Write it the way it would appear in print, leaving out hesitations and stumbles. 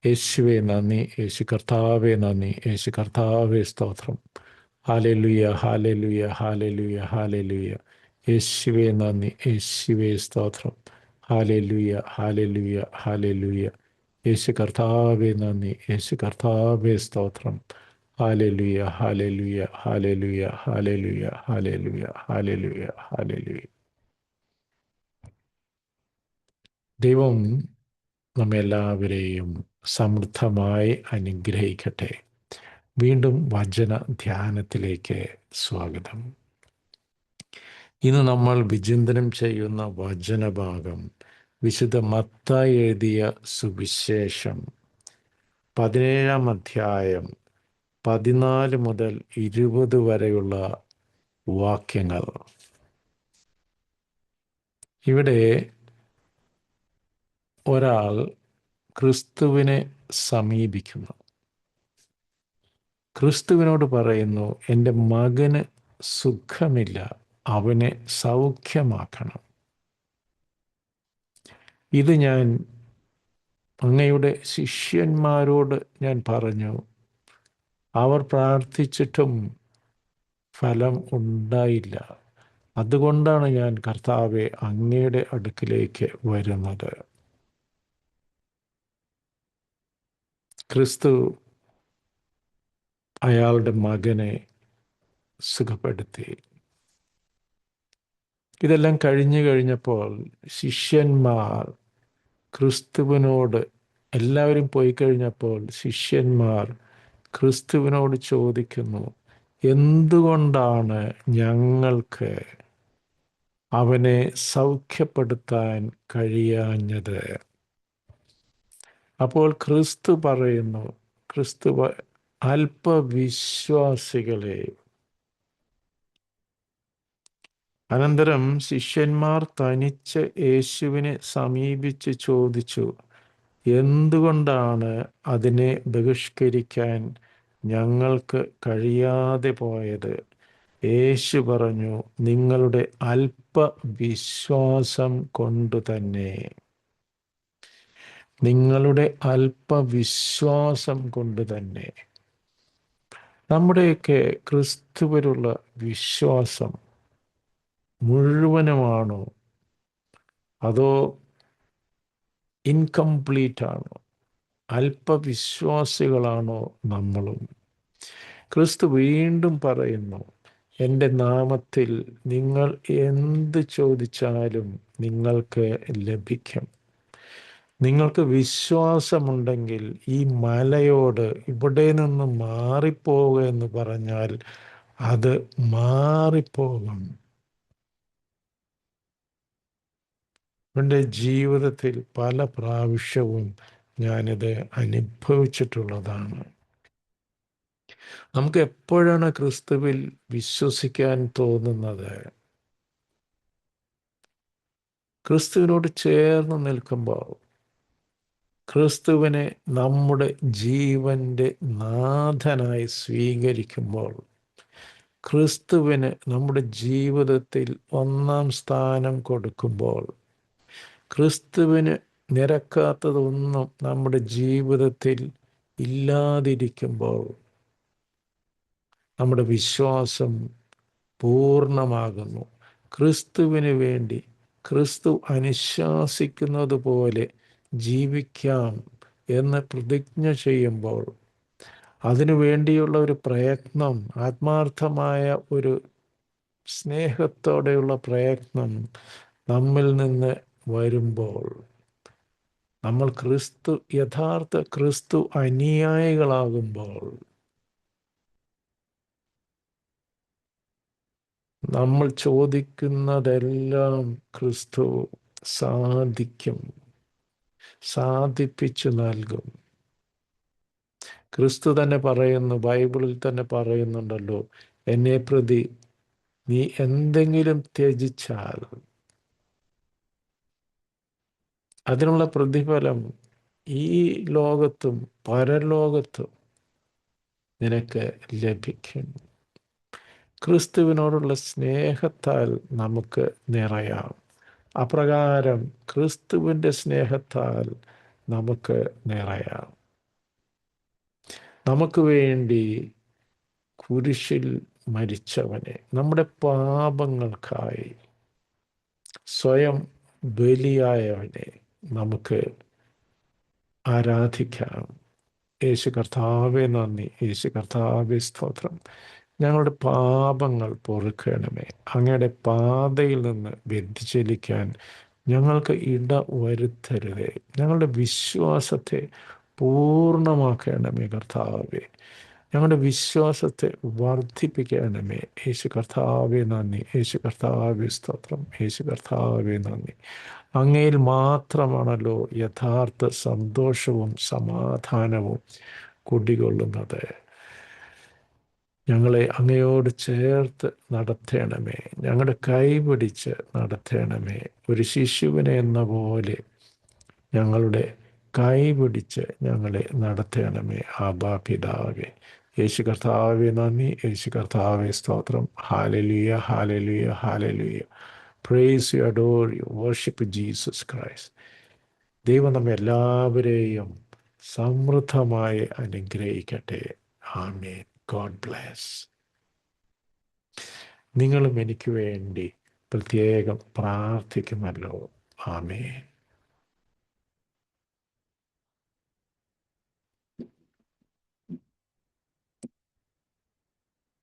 യേശുവേ നന്ദി, യേശു കർത്താവേ നന്ദി, യേശു കർത്താവേ സ്തോത്രം. Hallelujah, hallelujah, hallelujah, hallelujah. യേശുവേ നന്ദി, യേശുവേ സ്തോത്രം. Hallelujah, hallelujah, hallelujah. യേശു കർത്താവേ നന്ദി, യേശു കർത്താവേ സ്തോത്രം. Hallelujah, hallelujah, hallelujah, hallelujah, hallelujah, hallelujah, hallelujah. ദൈവം നമ്മെല്ലാവരെയും സമൃദ്ധമായി അനുഗ്രഹിക്കട്ടെ. വീണ്ടും വചന ധ്യാനത്തിലേക്ക് സ്വാഗതം. ഇന്ന് നമ്മൾ വിചിന്തനം ചെയ്യുന്ന വചനഭാഗം വിശുദ്ധ മത്തായി എഴുതിയ സുവിശേഷം 17-ാം അധ്യായം 14 മുതൽ 20 വരെയുള്ള വാക്യങ്ങൾ. ഇവിടെ ഒരാൾ ക്രിസ്തുവിനെ സമീപിക്കുന്നു. ക്രിസ്തുവിനോട് പറയുന്നു, എൻ്റെ മകന് സുഖമില്ല, അവനെ സൗഖ്യമാക്കണം. ഇത് ഞാൻ അങ്ങയുടെ ശിഷ്യന്മാരോട് ഞാൻ പറഞ്ഞു, അവർ പ്രാർത്ഥിച്ചിട്ടും ഫലം ഉണ്ടായില്ല. അതുകൊണ്ടാണ് ഞാൻ കർത്താവെ അങ്ങയുടെ അടുക്കിലേക്ക് വരുന്നത്. ക്രിസ്തു അയാളുടെ മകനെ സുഖപ്പെടുത്തി. ഇതെല്ലാം കഴിഞ്ഞപ്പോൾ ശിഷ്യന്മാർ ക്രിസ്തുവിനോട്, എല്ലാവരും പോയി കഴിഞ്ഞപ്പോൾ ശിഷ്യന്മാർ ക്രിസ്തുവിനോട് ചോദിക്കുന്നു, എന്തുകൊണ്ടാണ് ഞങ്ങൾക്ക് അവനെ സൗഖ്യപ്പെടുത്താൻ കഴിയാഞ്ഞത്? അപ്പോൾ ക്രിസ്തു പറയുന്നു, അല്പവിശ്വാസികളെ. അനന്തരം ശിഷ്യന്മാർ തനിച്ച് യേശുവിനെ സമീപിച്ച് ചോദിച്ചു, എന്തുകൊണ്ടാണ് അതിനെ ബഹിഷ്കരിക്കാൻ ഞങ്ങൾക്ക് കഴിയാതെ പോയത്? യേശു പറഞ്ഞു, നിങ്ങളുടെ അല്പവിശ്വാസം കൊണ്ട് തന്നെ. നിങ്ങളുടെ അല്പവിശ്വാസം കൊണ്ട് തന്നെ. നമ്മുടെയൊക്കെ ക്രിസ്തുവിലുള്ള വിശ്വാസം മുഴുവനുമാണോ, അതോ ഇൻകംപ്ലീറ്റ് ആണോ? അല്പവിശ്വാസികളാണോ നമ്മളും? ക്രിസ്തു വീണ്ടും പറയുന്നു, എൻ്റെ നാമത്തിൽ നിങ്ങൾ എന്ത് ചോദിച്ചാലും നിങ്ങൾക്ക് ലഭിക്കും. നിങ്ങൾക്ക് വിശ്വാസമുണ്ടെങ്കിൽ ഈ മലയോട് ഇവിടെ നിന്ന് മാറിപ്പോവുക എന്ന് പറഞ്ഞാൽ അത് മാറിപ്പോകും. എൻ്റെ ജീവിതത്തിൽ പല പ്രാവശ്യവും ഞാനിത് അനുഭവിച്ചിട്ടുള്ളതാണ്. നമുക്ക് എപ്പോഴാണ് ക്രിസ്തുവിൽ വിശ്വസിക്കാൻ തോന്നുന്നത്? ക്രിസ്തുവിനോട് ചേർന്ന് നിൽക്കുമ്പോൾ, ക്രിസ്തുവിനെ നമ്മുടെ ജീവന്റെ നാഥനായി സ്വീകരിക്കുമ്പോൾ, ക്രിസ്തുവിന് നമ്മുടെ ജീവിതത്തിൽ 1-ാം സ്ഥാനം കൊടുക്കുമ്പോൾ, ക്രിസ്തുവിന് നിരക്കാത്തതൊന്നും നമ്മുടെ ജീവിതത്തിൽ ഇല്ലാതിരിക്കുമ്പോൾ നമ്മുടെ വിശ്വാസം പൂർണ്ണമാകുന്നു. ക്രിസ്തുവിന് വേണ്ടി ക്രിസ്തു അനുശാസിക്കുന്നത് പോലെ ജീവിക്കാം എന്ന് പ്രതിജ്ഞ ചെയ്യുമ്പോൾ, അതിനു വേണ്ടിയുള്ള ഒരു പ്രയത്നം, ആത്മാർത്ഥമായ ഒരു സ്നേഹത്തോടെയുള്ള പ്രയത്നം നമ്മിൽ നിന്ന് വരുമ്പോൾ, നമ്മൾ യഥാർത്ഥ ക്രിസ്തു അനുയായികളാകുമ്പോൾ, നമ്മൾ ചോദിക്കുന്നതെല്ലാം ക്രിസ്തു സാധിപ്പിച്ചു നൽകും. ക്രിസ്തു തന്നെ പറയുന്നു, ബൈബിളിൽ തന്നെ പറയുന്നുണ്ടല്ലോ, എന്നെ പ്രതി നീ എന്തെങ്കിലും ത്യജിച്ചാൽ അതിനുള്ള പ്രതിഫലം ഈ ലോകത്തും പരലോകത്തും നിനക്ക് ലഭിക്കും. ക്രിസ്തുവിനോടുള്ള സ്നേഹത്താൽ നമുക്ക് നിറയാം. അപ്രകാരം ക്രിസ്തുവിൻ്റെ സ്നേഹത്താൽ നമുക്ക് നിറയാം. നമുക്ക് വേണ്ടി കുരിശിൽ മരിച്ചവനെ, നമ്മുടെ പാപങ്ങൾക്കായി സ്വയം ബലിയായവനെ നമുക്ക് ആരാധിക്കാം. യേശു കർത്താവെ നന്ദി, യേശു കർത്താവെ സ്തോത്രം. ഞങ്ങളുടെ പാപങ്ങൾ പൊറുക്കണമേ. അങ്ങയുടെ പാതയിൽ നിന്ന് വ്യതിചലിക്കാൻ ഞങ്ങൾക്ക് ഇട വരുത്തരുതേ. ഞങ്ങളുടെ വിശ്വാസത്തെ പൂർണ്ണമാക്കണമേ കർത്താവെ. ഞങ്ങളുടെ വിശ്വാസത്തെ വർദ്ധിപ്പിക്കണമേ. യേശു കർത്താവെ നന്ദി, യേശു കർത്താവെ സ്തോത്രം, യേശു കർത്താവെ നന്ദി. അങ്ങയിൽ മാത്രമാണല്ലോ യഥാർത്ഥ സന്തോഷവും സമാധാനവും കുടികൊള്ളുന്നത്. ഞങ്ങളെ അങ്ങയോട് ചേർത്ത് നടത്തണമേ. ഞങ്ങളുടെ കൈ പിടിച്ച് നടത്തണമേ. ഒരു ശിശുവിനെ എന്ന പോലെ ഞങ്ങളുടെ കൈ പിടിച്ച് ഞങ്ങളെ നടത്തണമേ. ആബാ പിതാവേ. യേശു കർത്താവെ നന്ദി, യേശു കർത്താവെ സ്തോത്രം. ഹല്ലേലൂയ, ഹല്ലേലൂയ, ഹല്ലേലൂയ. Praise you, adore you, worship Jesus Christ. ദൈവം നമ്മെ എല്ലാവരെയും സമൃദ്ധമായി അനുഗ്രഹിക്കട്ടെ. ആമേൻ. God bless. നിങ്ങളും എനിക്ക് വേണ്ടി പ്രത്യേകം പ്രാർത്ഥിക്കുമല്ലോ. ആമേൻ.